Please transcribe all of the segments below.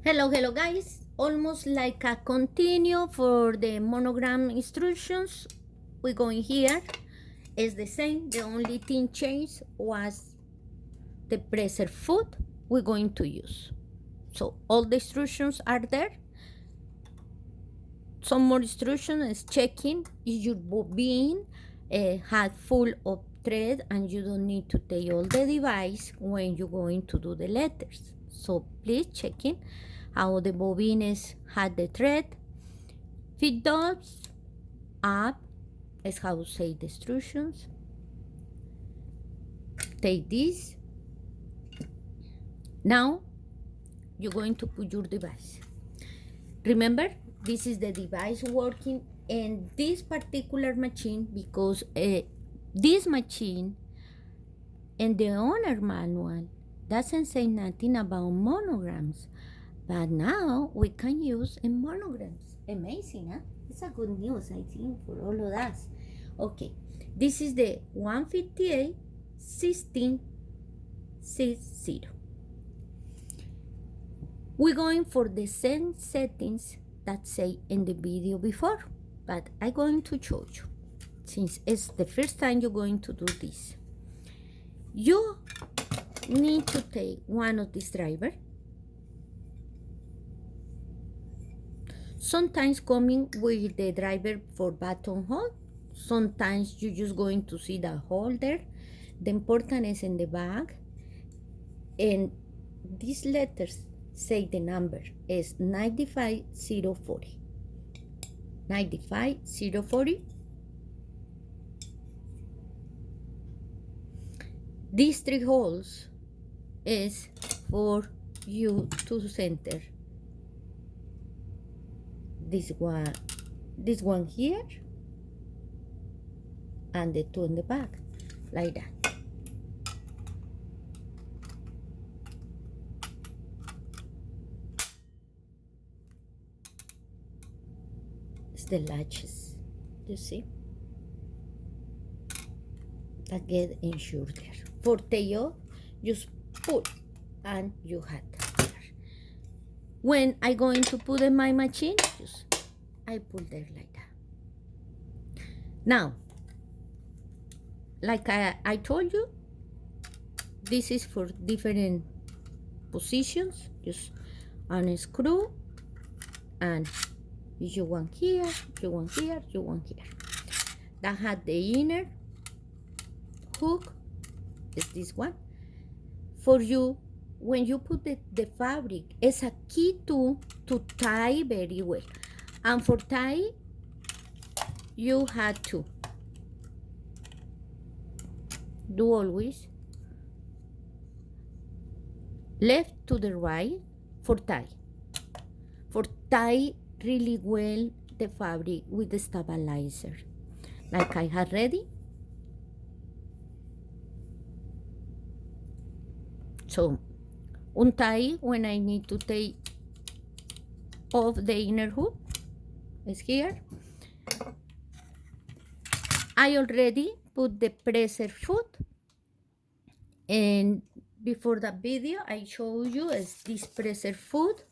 Hello guys, almost like a continue for the monogram instructions. We're going here, it's the same, the only thing changed was the presser foot we're going to use. So all the instructions are there. Some more instructions is checking if your bobine had full of thread and you don't need to take all the device when you're going to do the letters. So please checking how the bobines had the thread. Feed those up is how to say the instructions. Take this. Now you're going to put your device. Remember, this is the device working in this particular machine because this machine in the owner manual doesn't say nothing about monograms, but now we can use in monograms. Amazing, huh? It's a good news, I think, for all of us. Okay, this is the 158.16.60. We're going for the same settings that say in the video before, but I'm going to show you since it's the first time you're going to do this. You need to take one of these drivers. Sometimes coming with the driver for button hole, sometimes you're just going to see the holder. The important is in the back, and these letters say the number is 95040. 95040. These three holes is for you to center this one here, and the two in the back, like that. It's the latches, you see, that get insured there. For tail, just pull and you had there. When I going to put in my machine, just I pull there like that. Now, like I told you, this is for different positions. Just unscrew, and you want here, you want here, you want here. That had the inner hook is this one. For you, when you put the fabric, it's a key to tie very well. And for tie, you had to do always left to the right for tie. For tie really well the fabric with the stabilizer. Like I had ready. So untie when I need to take off the inner hook is here. I already put the presser foot, and before the video I show you is this presser foot.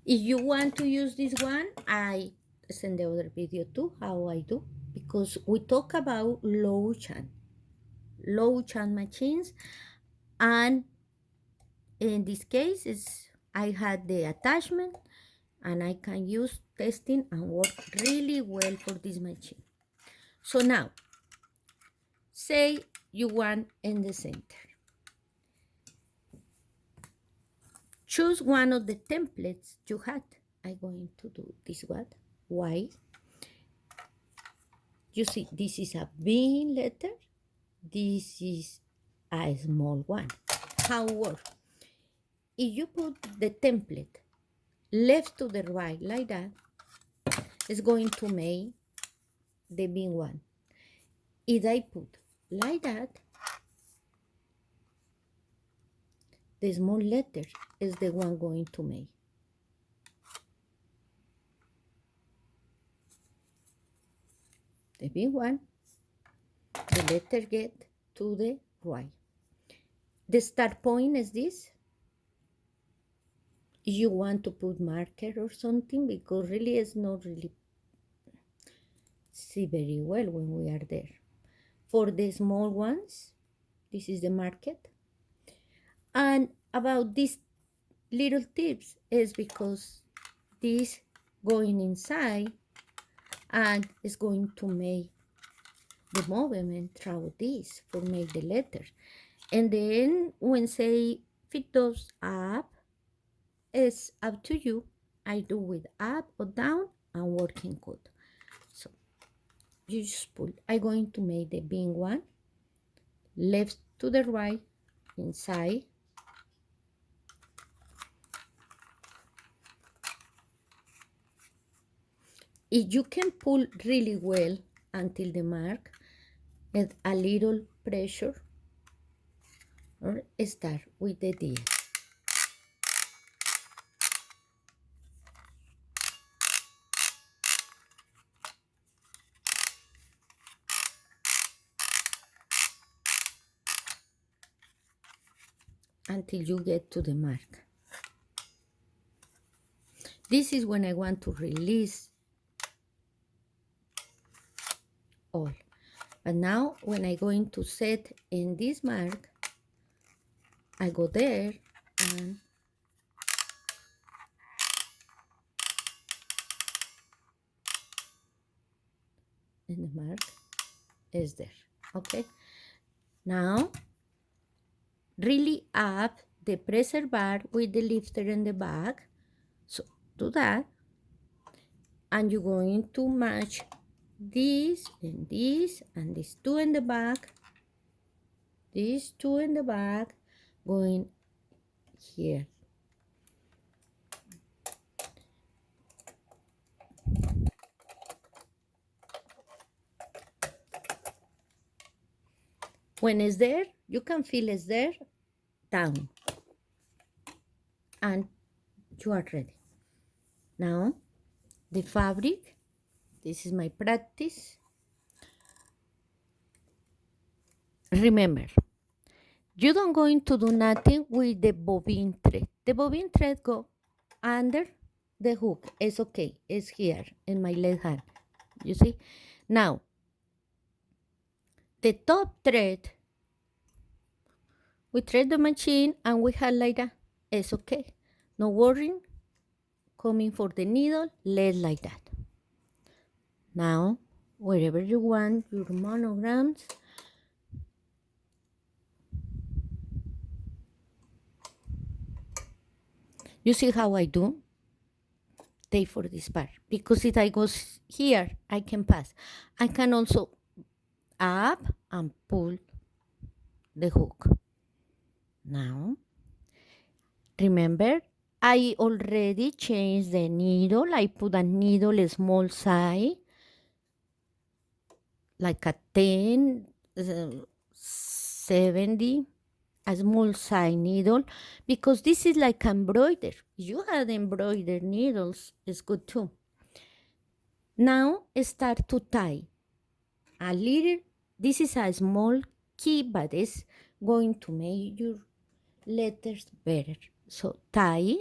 If you want to use this one, I send the other video too how I do, because we talk about low chan machines, and in this case is I had the attachment and I can use testing and work really well for this machine. So now say you want in the center, choose one of the templates you had. I'm going to do this one. Why? You see, this is a big letter, this is a small one. How work? If you put the template left to the right like that, it's going to make the big one. If I put like that, the small letter is the one going to make. The big one, the letter get to the right. The start point is this. You want to put marker or something, because really it's not really see very well when we are there. For the small ones, this is the market. And about these little tips is because this going inside and is going to make the movement through this for make the letter. And then when say fit those up, it's up to you. I do with up or down and working good. So you just pull. I'm going to make the big one, left to the right, inside. If you can pull really well until the mark, with a little pressure, or start with the D. Until you get to the mark. This is when I want to release all. But now when I'm going to set in this mark, I go there and the mark is there. Okay. Now really up the presser bar with the lifter in the back. So do that. And you're going to match this and this and these two in the back, these two in the back, going here. When it's there, you can feel it's there, down, and you are ready. Now, the fabric, this is my practice. Remember, you don't going to do nothing with the bobbin thread. The bobbin thread go under the hook. It's okay. It's here in my left hand. You see? Now, the top thread, we thread the machine and we have like that. It's okay. No worrying. Coming for the needle, let like that. Now, wherever you want your monograms, you see how I do? Take for this part. Because if I go here, I can pass. I can also up and pull the hook. Now, remember, I already changed the needle. I put a needle a small size, like a 10, 70, a small size needle, because this is like embroidered. You have embroidered needles, it's good too. Now start to tie a little. This is a small key, but it's going to make your letters better. So tie.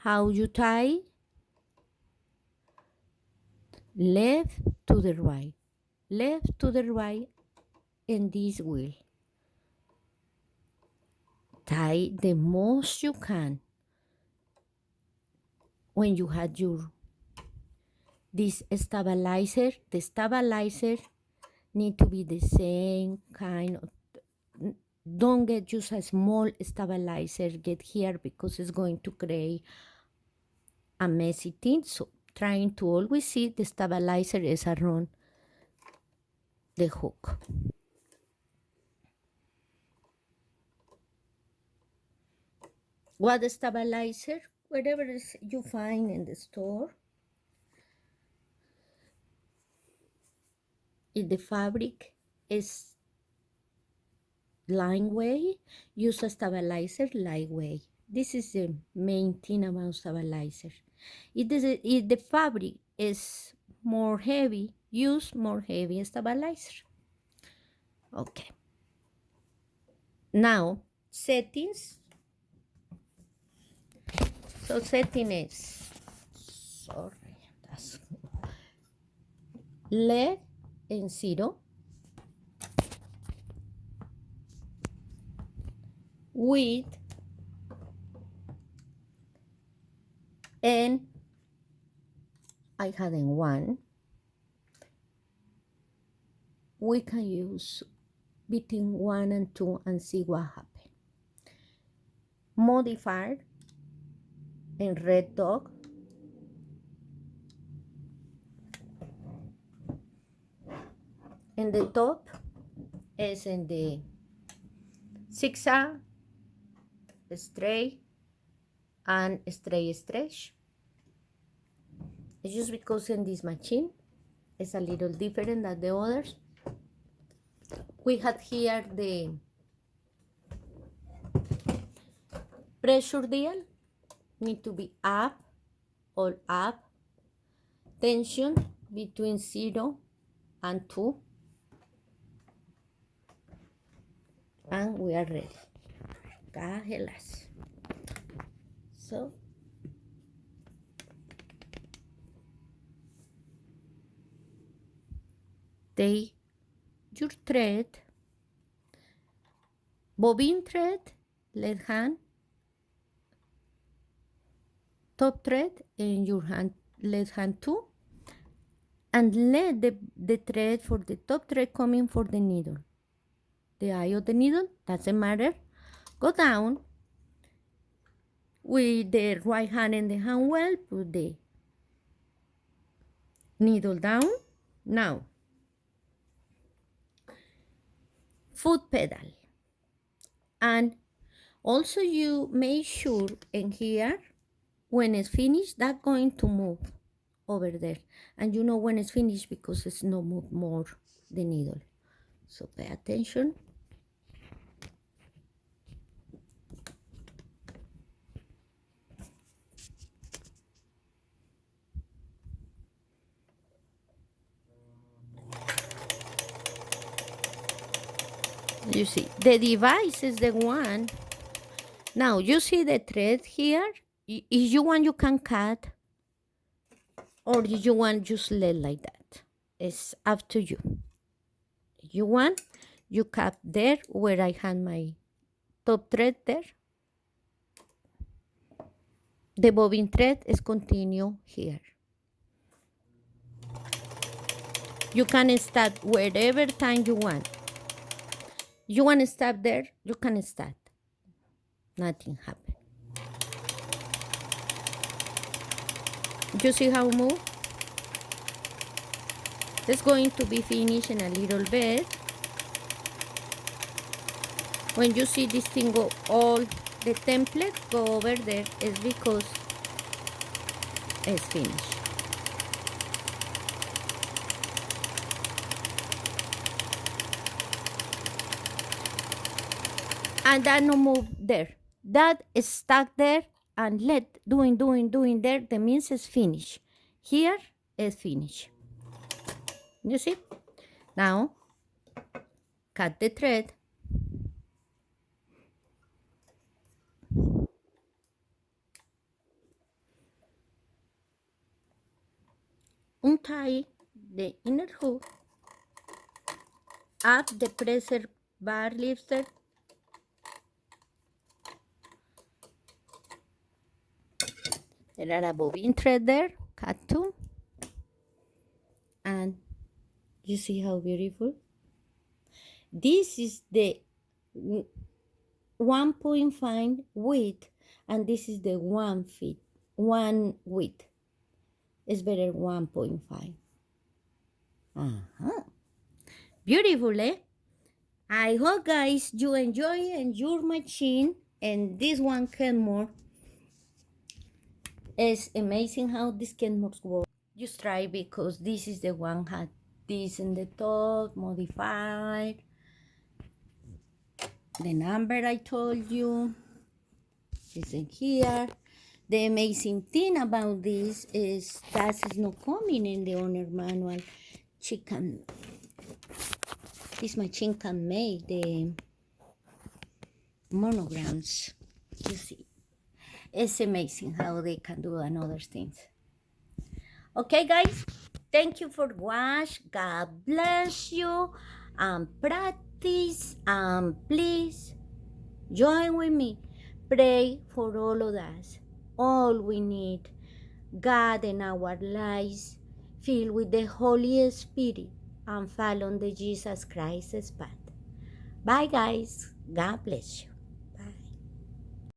How you tie? Left to the right, left to the right in this wheel. Tie the most you can. When you had your this stabilizer, the stabilizer need to be the same kind of. Don't get just a small stabilizer, get here, because it's going to create a messy thing. So trying to always see the stabilizer is around the hook. What stabilizer? Whatever you find in the store. If the fabric is lightweight, use a stabilizer lightweight. This is the main thing about stabilizer. If the fabric is more heavy, use more heavy stabilizer. Okay. Now, settings. So setting is, sorry, that's LED in 0, width, and I had in 1. We can use between 1 and 2 and see what happens. Modifier in red dog. In the top is in the zigzag, straight, and straight stretch. It's just because in this machine it's a little different than the others. We had here the pressure dial, need to be up, all up. Tension between 0 and 2. And we are ready. Cajelas. So, take your thread, bobbin thread, left hand, top thread in your hand, left hand too, and let the thread for the top thread coming for the needle. The eye of the needle, doesn't matter. Go down with the right hand and the hand well, put the needle down. Now, foot pedal. And also you make sure in here, when it's finished, that's going to move over there. And you know when it's finished because it's not move more the needle. So pay attention. You see, the device is the one. Now, you see the thread here? If you want, you can cut. Or if you want, just let like that. It's up to you. If you want, you cut there where I had my top thread there. The bobbin thread is continue here. You can start wherever time you want. You want to stop there, you can start. Nothing happened. You see how move? It's going to be finished in a little bit. When you see this thing go all the template go over there, is because it's finished. And that no move there. That is stuck there and let doing there. That means it's finished. Here is finished. You see? Now, cut the thread. Untie the inner hook. Up the presser bar lifter. There are a bobbin thread there, cut 2. And you see how beautiful? This is the 1.5 width, and this is the 1 width. It's better 1.5. Beautiful, eh? I hope, guys, you enjoy your machine. And this one, Kenmore, it's amazing how this Kenmore works. Just try, because this is the one had this in the top, modified. The number I told you is in here. The amazing thing about this is that is not coming in the owner manual. This machine can make monograms. You see, it's amazing how they can do another things. Okay, guys, thank you for watch. God bless you. And practice. And please join with me. Pray for all of us. All we need. God in our lives, filled with the Holy Spirit, and follow the Jesus Christ's path. Bye, guys. God bless you.